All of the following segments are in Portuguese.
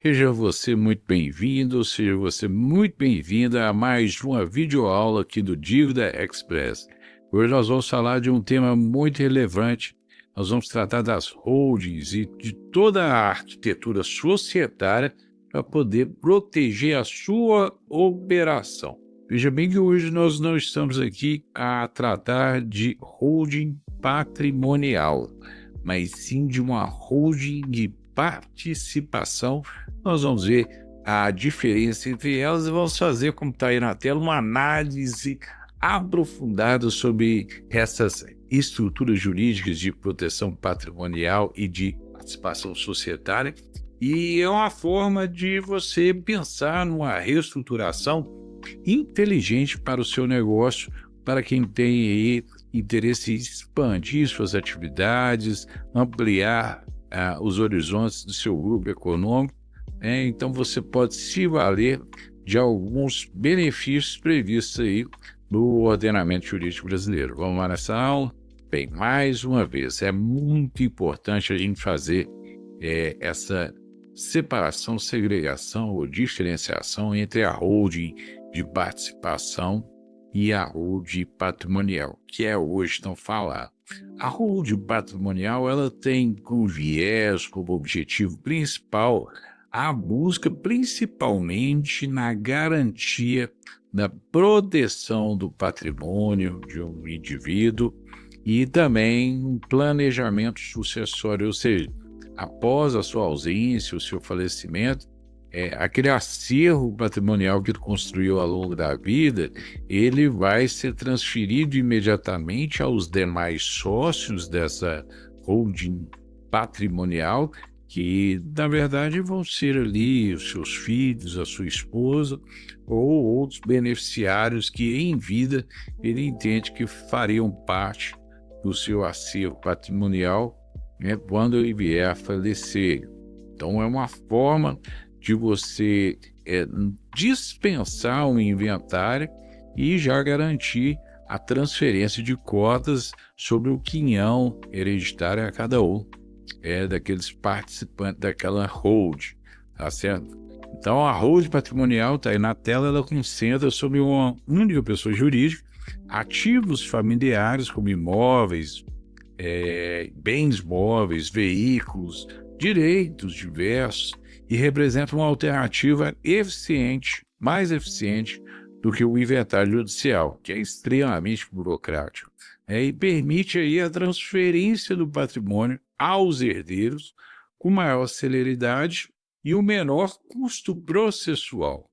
Seja você muito bem-vindo, seja você muito bem-vinda a mais uma videoaula aqui do Dívida Express. Hoje nós vamos falar de um tema muito relevante. Nós vamos tratar das holdings e de toda a arquitetura societária para poder proteger a sua operação. Veja bem que hoje nós não estamos aqui a tratar de holding patrimonial, mas sim de uma holding de participação. Nós vamos ver a diferença entre elas e vamos fazer, como está aí na tela, uma análise aprofundada sobre essas estruturas jurídicas de proteção patrimonial e de participação societária. E é uma forma de você pensar numa reestruturação inteligente para o seu negócio, para quem tem aí interesse em expandir suas atividades, ampliar os horizontes do seu grupo econômico. Então você pode se valer de alguns benefícios previstos aí no ordenamento jurídico brasileiro. Vamos lá nessa aula? Bem, mais uma vez, é muito importante a gente fazer essa separação, segregação ou diferenciação entre a holding de participação e a holding patrimonial, que é hoje tão falado. A holding patrimonial, ela tem como viés, como objetivo principal, a busca principalmente na garantia da proteção do patrimônio de um indivíduo e também um planejamento sucessório, ou seja, após a sua ausência, o seu falecimento, aquele acervo patrimonial que ele construiu ao longo da vida, ele vai ser transferido imediatamente aos demais sócios dessa holding patrimonial, que na verdade vão ser ali os seus filhos, a sua esposa ou outros beneficiários que em vida ele entende que fariam parte do seu acervo patrimonial, quando ele vier a falecer. Então é uma forma de você dispensar um inventário e já garantir a transferência de cotas sobre o quinhão hereditário a cada um daqueles participantes daquela holding, tá certo? Então a holding patrimonial está aí na tela, ela concentra sobre uma única pessoa jurídica, ativos familiares como imóveis, bens móveis, veículos, direitos diversos, e representa uma alternativa eficiente, mais eficiente do que o inventário judicial, que é extremamente burocrático, e permite aí a transferência do patrimônio aos herdeiros com maior celeridade e o menor custo processual.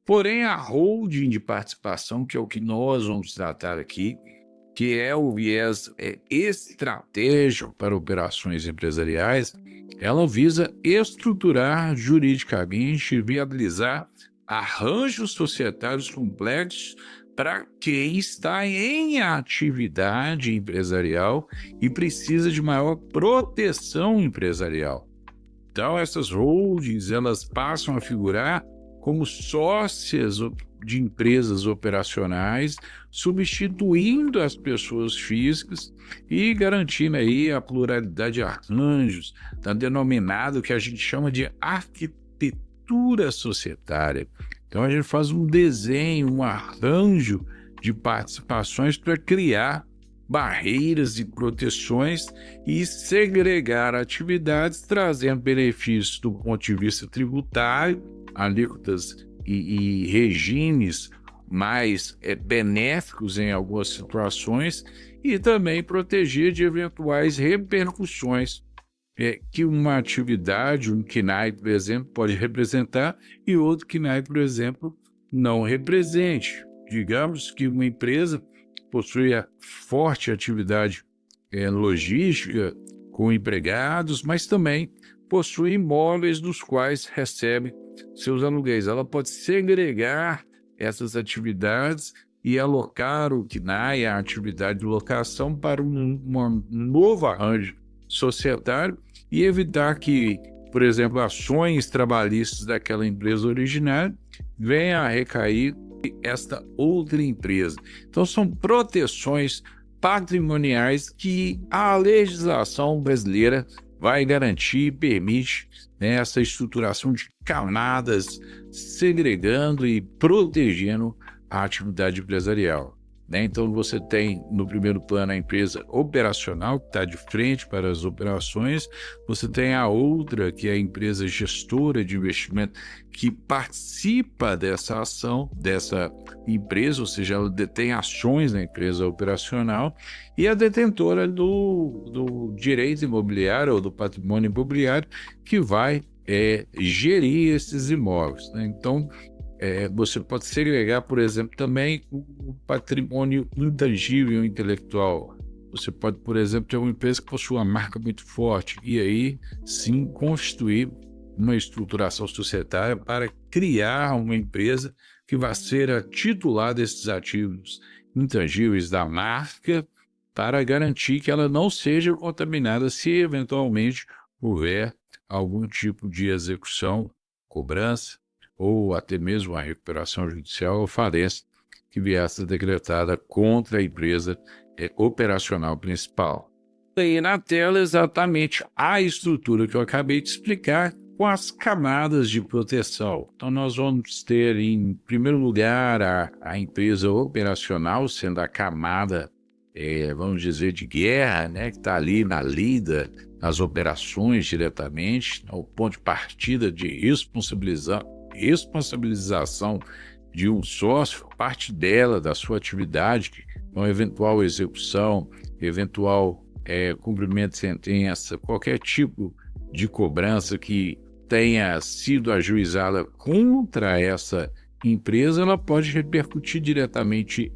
Porém, a holding de participação, que é o que nós vamos tratar aqui, que é o viés estratégico para operações empresariais, ela visa estruturar juridicamente e viabilizar arranjos societários complexos para quem está em atividade empresarial e precisa de maior proteção empresarial. Então, essas holdings, elas passam a figurar como sócias de empresas operacionais, substituindo as pessoas físicas e garantindo aí a pluralidade de arranjos, tá denominado que a gente chama de arquitetura societária. Então a gente faz um desenho, um arranjo de participações para criar barreiras e proteções e segregar atividades, trazendo benefícios do ponto de vista tributário, alíquotas e regimes mais benéficos em algumas situações, e também proteger de eventuais repercussões que uma atividade, um KNAI, por exemplo, pode representar e outro KNAI, por exemplo, não represente. Digamos que uma empresa possui a forte atividade logística com empregados, mas também possui imóveis dos quais recebe seus aluguéis. Ela pode segregar essas atividades e alocar o KNAI, a atividade de locação, para um novo arranjo societário e evitar que, por exemplo, ações trabalhistas daquela empresa originária venham a recair esta outra empresa. Então são proteções patrimoniais que a legislação brasileira vai garantir e permite né, essa estruturação de camadas, segregando e protegendo a atividade empresarial, né? Então, você tem no primeiro plano a empresa operacional, que está de frente para as operações, você tem a outra, que é a empresa gestora de investimento, que participa dessa ação, dessa empresa, ou seja, ela detém ações na empresa operacional, e a detentora do direito imobiliário ou do patrimônio imobiliário, que vai gerir esses imóveis, né? Então, você pode segregar, por exemplo, também o patrimônio intangível intelectual. Você pode, por exemplo, ter uma empresa que possui uma marca muito forte e aí sim constituir uma estruturação societária para criar uma empresa que vai ser a titular desses ativos intangíveis da marca, para garantir que ela não seja contaminada se eventualmente houver algum tipo de execução, cobrança, ou até mesmo a recuperação judicial ou falência que vier a ser decretada contra a empresa operacional principal. Aí na tela exatamente a estrutura que eu acabei de explicar com as camadas de proteção. Então nós vamos ter em primeiro lugar a empresa operacional sendo a camada, vamos dizer, de guerra, né, que está ali na lida, nas operações diretamente, o ponto de partida de responsabilização de um sócio, parte dela, da sua atividade, uma eventual execução, eventual cumprimento de sentença, qualquer tipo de cobrança que tenha sido ajuizada contra essa empresa, ela pode repercutir diretamente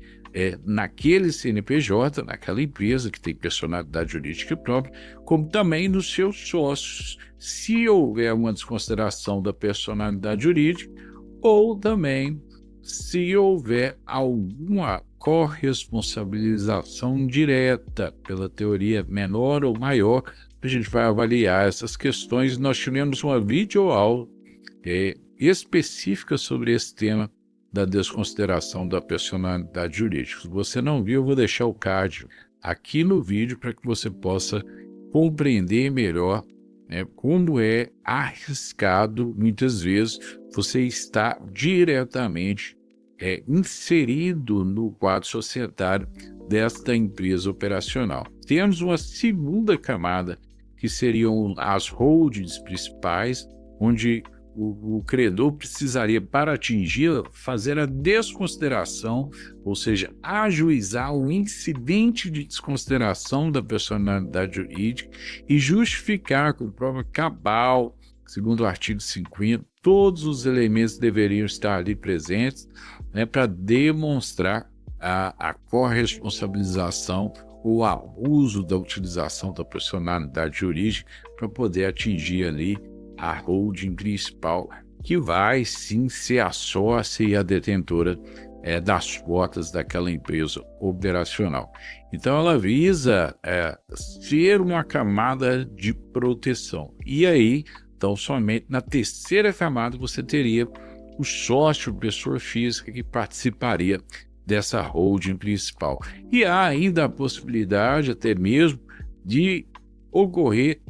naquele CNPJ, naquela empresa que tem personalidade jurídica própria, como também nos seus sócios, se houver uma desconsideração da personalidade jurídica, ou também se houver alguma corresponsabilização direta pela teoria menor ou maior. A gente vai avaliar essas questões. Nós tivemos uma videoaula específica sobre esse tema da desconsideração da personalidade jurídica. Se você não viu, eu vou deixar o card aqui no vídeo para que você possa compreender melhor, né, como é arriscado, muitas vezes, você está diretamente inserido no quadro societário desta empresa operacional. Temos uma segunda camada, que seriam as holdings principais, onde o credor precisaria, para atingir, fazer a desconsideração, ou seja, ajuizar o incidente de desconsideração da personalidade jurídica e justificar com prova cabal, segundo o artigo 50, todos os elementos deveriam estar ali presentes, né, para demonstrar a corresponsabilização ou abuso da utilização da personalidade jurídica para poder atingir ali a holding principal, que vai sim ser a sócia e a detentora das cotas daquela empresa operacional. Então ela visa ser uma camada de proteção. E aí, então, somente na terceira camada você teria o sócio, pessoa física, que participaria dessa holding principal. E há ainda a possibilidade até mesmo de ocorrer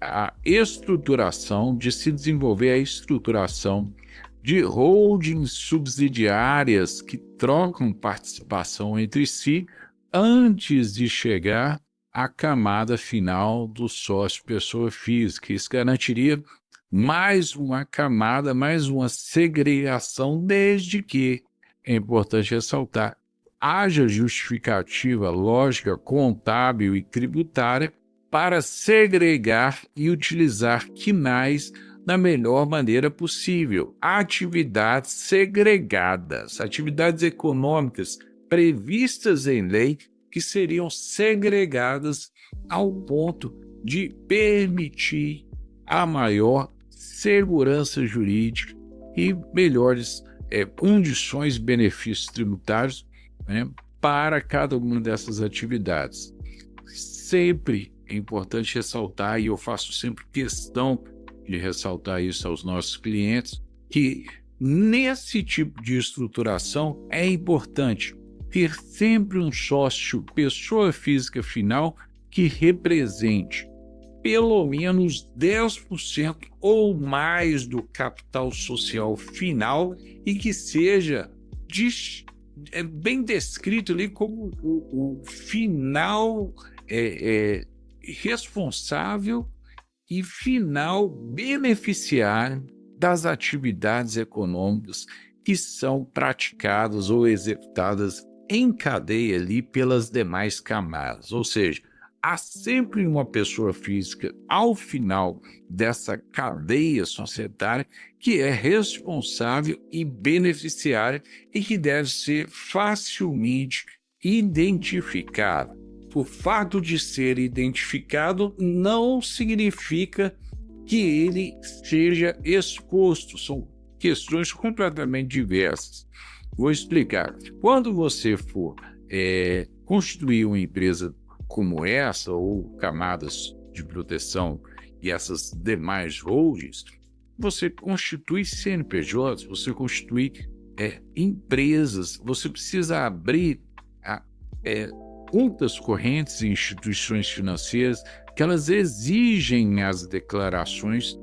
a estruturação, de se desenvolver a estruturação de holdings subsidiárias que trocam participação entre si antes de chegar à camada final do sócio pessoa física. Isso garantiria mais uma camada, mais uma segregação, desde que, é importante ressaltar, haja justificativa lógica, contábil e tributária para segregar e utilizar quinais da melhor maneira possível. Atividades segregadas, atividades econômicas previstas em lei que seriam segregadas ao ponto de permitir a maior segurança jurídica e melhores condições e benefícios tributários, né, para cada uma dessas atividades. Sempre é importante ressaltar, e eu faço sempre questão de ressaltar isso aos nossos clientes, que nesse tipo de estruturação é importante ter sempre um sócio, pessoa física final, que represente pelo menos 10% ou mais do capital social final e que seja bem descrito ali como o final responsável e final beneficiário das atividades econômicas que são praticadas ou executadas em cadeia ali pelas demais camadas. Ou seja, há sempre uma pessoa física ao final dessa cadeia societária que é responsável e beneficiária e que deve ser facilmente identificada. O fato de ser identificado não significa que ele seja exposto. São questões completamente diversas. Vou explicar. Quando você for constituir uma empresa como essa, ou camadas de proteção e essas demais holdings, você constitui CNPJs, você constitui empresas, você precisa abrir contas correntes em instituições financeiras que elas exigem as declarações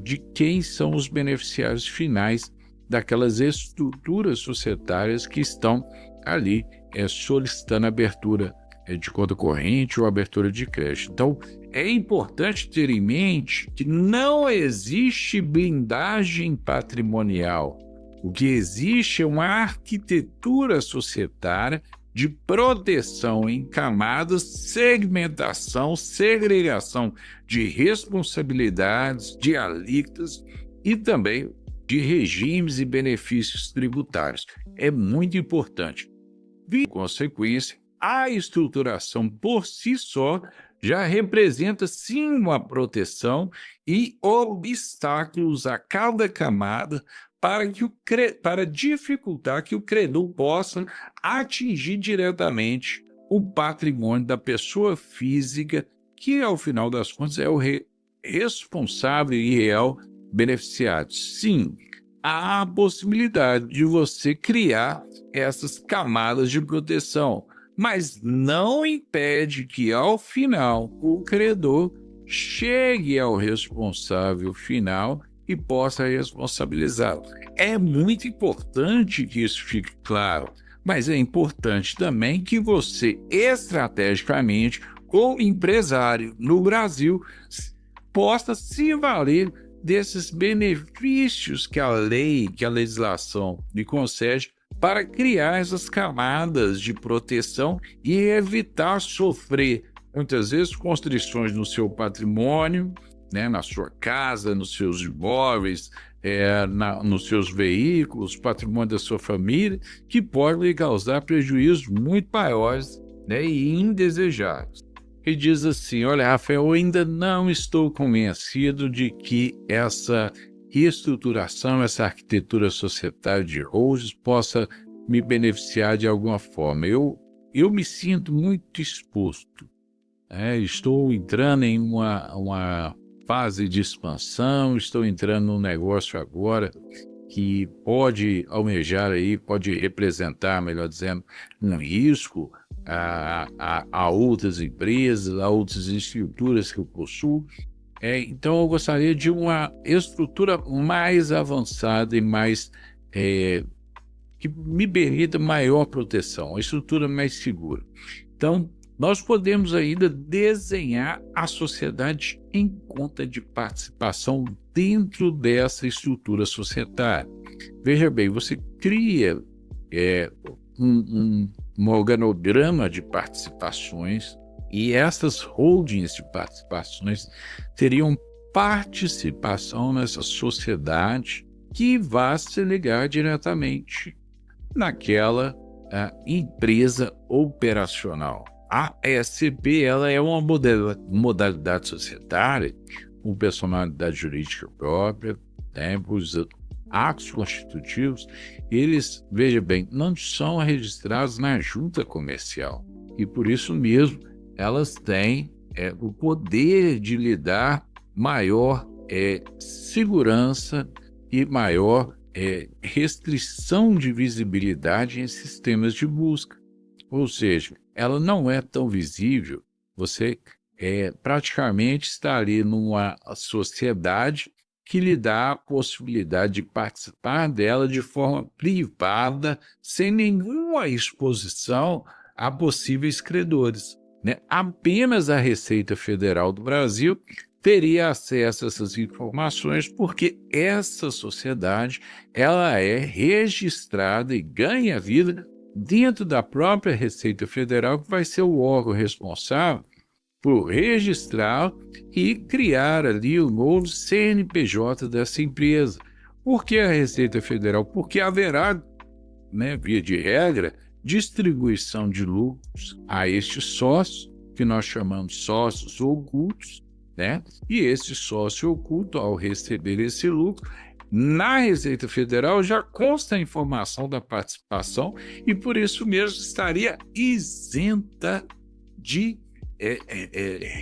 de quem são os beneficiários finais daquelas estruturas societárias que estão ali solicitando abertura de conta corrente ou abertura de crédito. Então, é importante ter em mente que não existe blindagem patrimonial. O que existe é uma arquitetura societária de proteção em camadas, segmentação, segregação de responsabilidades, de alíquotas e também de regimes e benefícios tributários. É muito importante. Por consequência, a estruturação por si só já representa sim uma proteção e obstáculos a cada camada para dificultar que o credor possa atingir diretamente o patrimônio da pessoa física, que ao final das contas é o responsável e real beneficiado. Sim, há a possibilidade de você criar essas camadas de proteção, mas não impede que, ao final, o credor chegue ao responsável final e possa responsabilizá-lo. É muito importante que isso fique claro, mas é importante também que você, estrategicamente, como empresário no Brasil, possa se valer desses benefícios que a lei, que a legislação lhe concede para criar essas camadas de proteção e evitar sofrer, muitas vezes, constrições no seu patrimônio, na sua casa, nos seus imóveis, nos seus veículos, patrimônio da sua família, que pode lhe causar prejuízos muito maiores e indesejáveis. E diz assim: olha, Rafael, eu ainda não estou convencido de que essa reestruturação, essa arquitetura societária de holdings possa me beneficiar de alguma forma. Eu me sinto muito exposto. Estou entrando em uma fase de expansão, estou entrando num negócio agora que pode almejar aí, pode representar, melhor dizendo, um risco a outras empresas, a outras estruturas que eu possuo. Então, eu gostaria de uma estrutura mais avançada e mais que me permita maior proteção, uma estrutura mais segura. Então, nós podemos ainda desenhar a sociedade em conta de participação dentro dessa estrutura societária. Veja bem, você cria um organograma de participações e essas holdings de participações teriam participação nessa sociedade que vai se ligar diretamente naquela empresa operacional. A SCP ela é uma modalidade societária com personalidade jurídica própria, os atos constitutivos, eles, veja bem, não são registrados na junta comercial e por isso mesmo elas têm o poder de lhe dar maior segurança e maior restrição de visibilidade em sistemas de busca. Ou seja, ela não é tão visível, você praticamente está ali numa sociedade que lhe dá a possibilidade de participar dela de forma privada, sem nenhuma exposição a possíveis credores, né? Apenas a Receita Federal do Brasil teria acesso a essas informações, porque essa sociedade ela é registrada e ganha vida dentro da própria Receita Federal, que vai ser o órgão responsável por registrar e criar ali o novo CNPJ dessa empresa. Por que a Receita Federal? Porque haverá, né, via de regra, distribuição de lucros a estes sócios, que nós chamamos sócios ocultos, né? E esse sócio oculto, ao receber esse lucro, na Receita Federal já consta a informação da participação e, por isso mesmo, estaria isenta de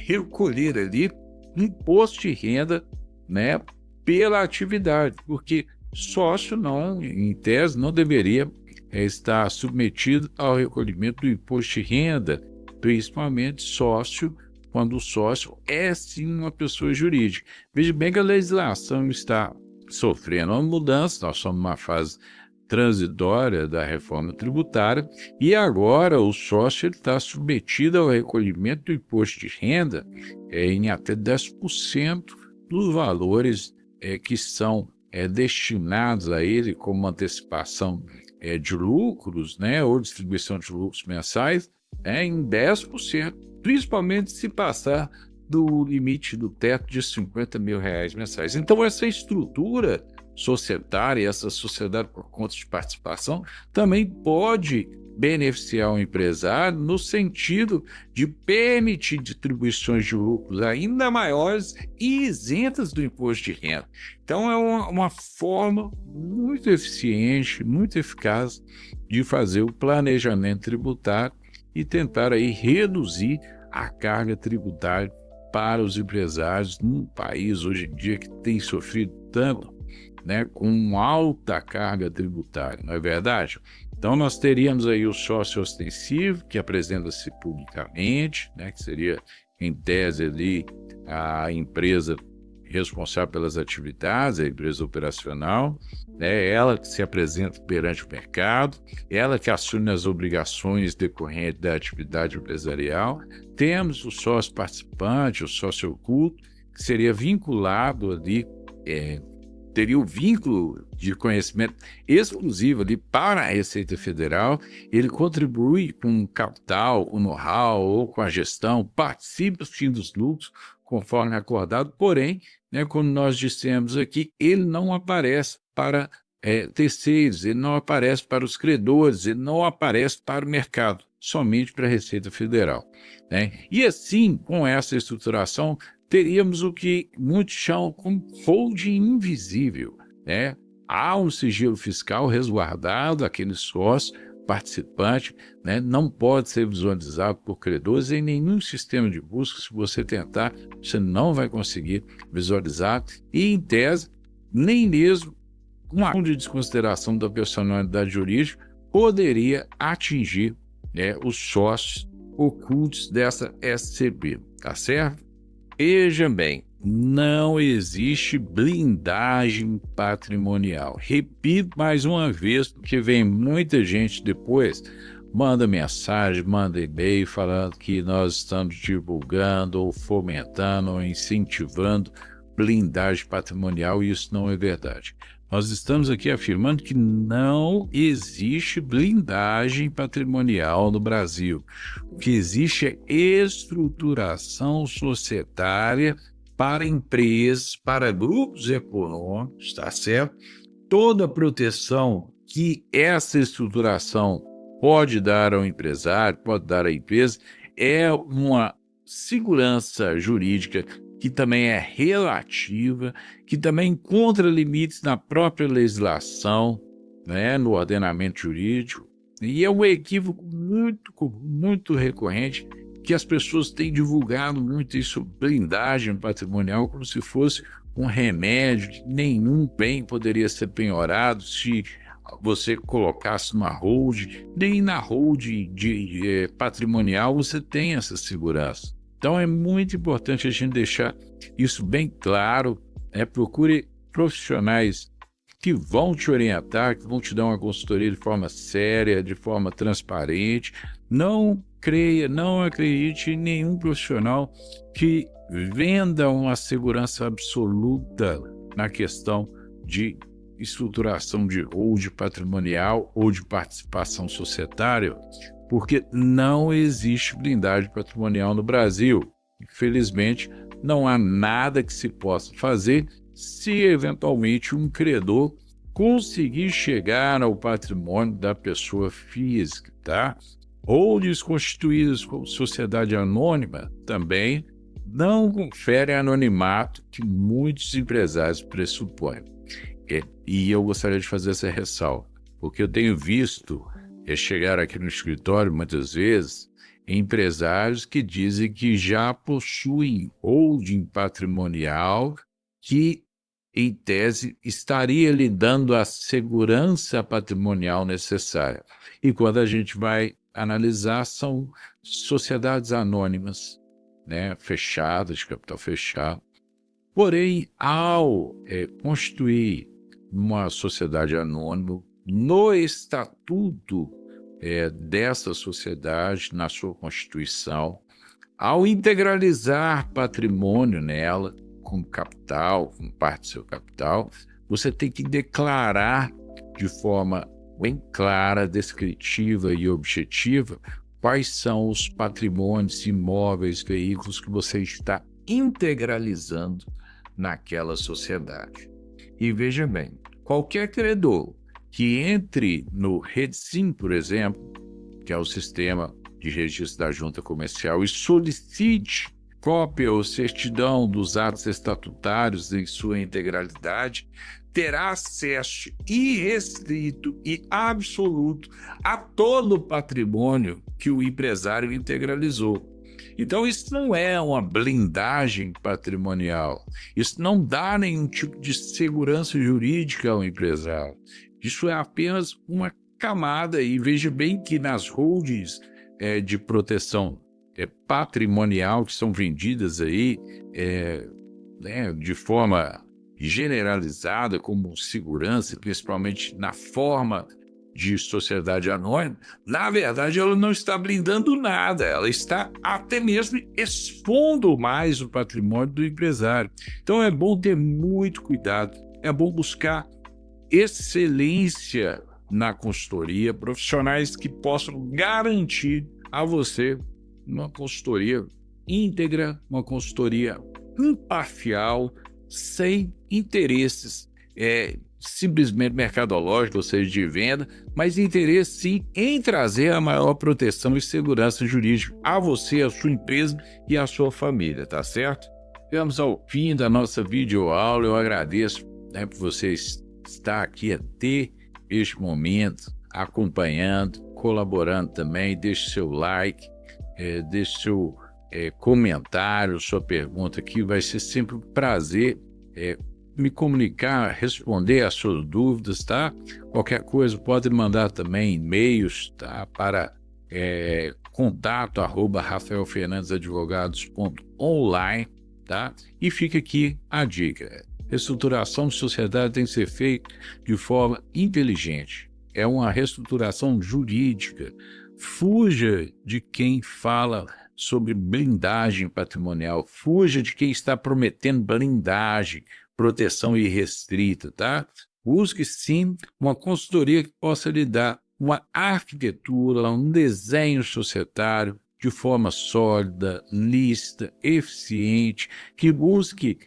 recolher ali imposto de renda, né, pela atividade, porque sócio não, em tese, não deveria estar submetido ao recolhimento do imposto de renda, principalmente sócio, quando o sócio é sim uma pessoa jurídica. Veja bem que a legislação está sofrendo uma mudança, nós somos numa fase transitória da reforma tributária, e agora o sócio está submetido ao recolhimento do imposto de renda em até 10% dos valores que são destinados a ele como antecipação de lucros, né, ou distribuição de lucros mensais, em 10%, principalmente se passar do limite do teto de R$50 mil mensais. Então, essa estrutura societária, essa sociedade por conta de participação, também pode beneficiar o empresário no sentido de permitir distribuições de lucros ainda maiores e isentas do imposto de renda. Então, é uma forma muito eficiente, muito eficaz de fazer o planejamento tributário e tentar aí reduzir a carga tributária para os empresários num país hoje em dia que tem sofrido tanto, né, com alta carga tributária, não é verdade? Então, nós teríamos aí o sócio ostensivo, que apresenta-se publicamente, né, que seria, em tese, ali, a empresa responsável pelas atividades, a empresa operacional, né, ela que se apresenta perante o mercado, ela que assume as obrigações decorrentes da atividade empresarial. Temos o sócio participante, o sócio oculto, que seria vinculado ali, teria o vínculo de conhecimento exclusivo ali para a Receita Federal, ele contribui com o capital, o know-how ou com a gestão, participa sim dos lucros, conforme acordado, porém, né, como nós dissemos aqui, ele não aparece para terceiros, ele não aparece para os credores, ele não aparece para o mercado, somente para a Receita Federal, né? E assim, com essa estruturação, teríamos o que muitos chamam como holding invisível, né? Há um sigilo fiscal resguardado, aquele sócio participante, né, não pode ser visualizado por credores em nenhum sistema de busca. Se você tentar, você não vai conseguir visualizar e, em tese, nem mesmo uma ação de desconsideração da personalidade jurídica poderia atingir, né, os sócios ocultos dessa SCP, tá certo? Veja bem, não existe blindagem patrimonial. Repito mais uma vez, porque vem muita gente depois, manda mensagem, manda e-mail falando que nós estamos divulgando ou fomentando ou incentivando blindagem patrimonial, e isso não é verdade. Nós estamos aqui afirmando que não existe blindagem patrimonial no Brasil. O que existe é estruturação societária para empresas, para grupos econômicos, tá certo? Toda a proteção que essa estruturação pode dar ao empresário, pode dar à empresa, é uma segurança jurídica que também é relativa, que também encontra limites na própria legislação, né, no ordenamento jurídico, e é um equívoco muito recorrente, que as pessoas têm divulgado muito isso, blindagem patrimonial, como se fosse um remédio, que nenhum bem poderia ser penhorado se você colocasse numa hold, nem na hold patrimonial você tem essa segurança. Então é muito importante a gente deixar isso bem claro, né? Procure profissionais que vão te orientar, que vão te dar uma consultoria de forma séria, de forma transparente. Não creia, não acredite em nenhum profissional que venda uma segurança absoluta na questão de estruturação de holding patrimonial ou de participação societária, porque não existe blindagem patrimonial no Brasil. Infelizmente, não há nada que se possa fazer se eventualmente um credor conseguir chegar ao patrimônio da pessoa física, tá? Holdings constituídos como sociedade anônima também não conferem anonimato que muitos empresários pressupõem. E eu gostaria de fazer essa ressalva, porque eu tenho visto chegar aqui no escritório muitas vezes empresários que dizem que já possuem holding patrimonial que, em tese, estaria lhe dando a segurança patrimonial necessária. E quando a gente vai analisar, são sociedades anônimas, né, fechadas, de capital fechado. Porém, ao constituir uma sociedade anônima, no estatuto dessa sociedade, na sua constituição, ao integralizar patrimônio nela, com capital, com parte do seu capital, você tem que declarar de forma bem clara, descritiva e objetiva quais são os patrimônios, imóveis, veículos que você está integralizando naquela sociedade. E veja bem, qualquer credor que entre no REDSIM, por exemplo, que é o sistema de registro da junta comercial, e solicite cópia ou certidão dos atos estatutários em sua integralidade, terá acesso irrestrito e absoluto a todo o patrimônio que o empresário integralizou. Então, isso não é uma blindagem patrimonial, isso não dá nenhum tipo de segurança jurídica ao empresário. Isso é apenas uma camada, e veja bem que nas holdings de proteção patrimonial que são vendidas aí de forma generalizada como segurança, principalmente na forma de sociedade anônima, na verdade ela não está blindando nada, ela está até mesmo expondo mais o patrimônio do empresário. Então é bom ter muito cuidado, é bom buscar excelência na consultoria, profissionais que possam garantir a você uma consultoria íntegra, uma consultoria imparcial, sem interesses simplesmente mercadológico, ou seja, de venda, mas interesse sim em trazer a maior proteção e segurança jurídica a você, a sua empresa e a sua família, tá certo? Chegamos ao fim da nossa videoaula. Eu agradeço por você estar aqui até este momento, acompanhando, colaborando também. Deixe seu like, deixe seu comentário, sua pergunta aqui. Vai ser sempre um prazer me comunicar, responder às suas dúvidas, tá? Qualquer coisa pode mandar também e-mails, tá? Para contato@rafaelfernandesadvogados.online, tá? E fica aqui a dica. Reestruturação de sociedade tem que ser feita de forma inteligente. É uma reestruturação jurídica. Fuja de quem fala sobre blindagem patrimonial. Fuja de quem está prometendo blindagem, proteção irrestrita, tá? Busque sim uma consultoria que possa lhe dar uma arquitetura, um desenho societário de forma sólida, lícita, eficiente, que busque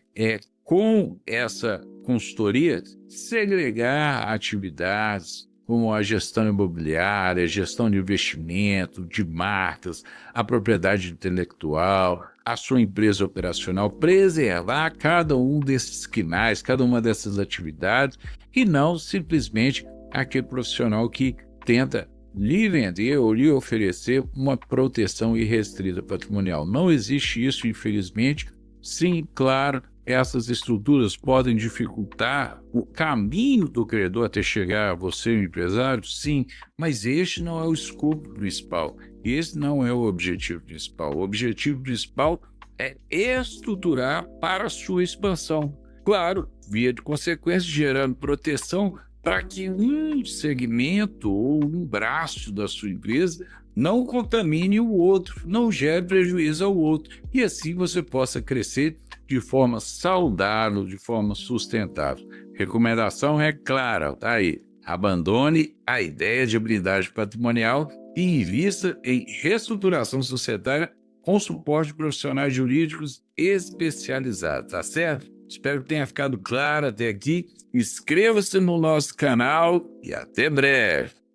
com essa consultoria segregar atividades como a gestão imobiliária, a gestão de investimento, de marcas, a propriedade intelectual, a sua empresa operacional, preservar cada um desses quinais, cada uma dessas atividades, e não simplesmente aquele profissional que tenta lhe vender ou lhe oferecer uma proteção irrestrita patrimonial. Não existe isso, infelizmente. Sim, claro, essas estruturas podem dificultar o caminho do credor até chegar a você, o empresário? Sim, mas este não é o escopo principal. Esse não é o objetivo principal. O objetivo principal é estruturar para a sua expansão. Claro, via de consequência, gerando proteção para que um segmento ou um braço da sua empresa não contamine o outro, não gere prejuízo ao outro, e assim você possa crescer de forma saudável, de forma sustentável. Recomendação é clara, tá aí. Abandone a ideia de habilidade patrimonial e invista em reestruturação societária com suporte de profissionais jurídicos especializados, tá certo? Espero que tenha ficado claro até aqui. Inscreva-se no nosso canal e até breve.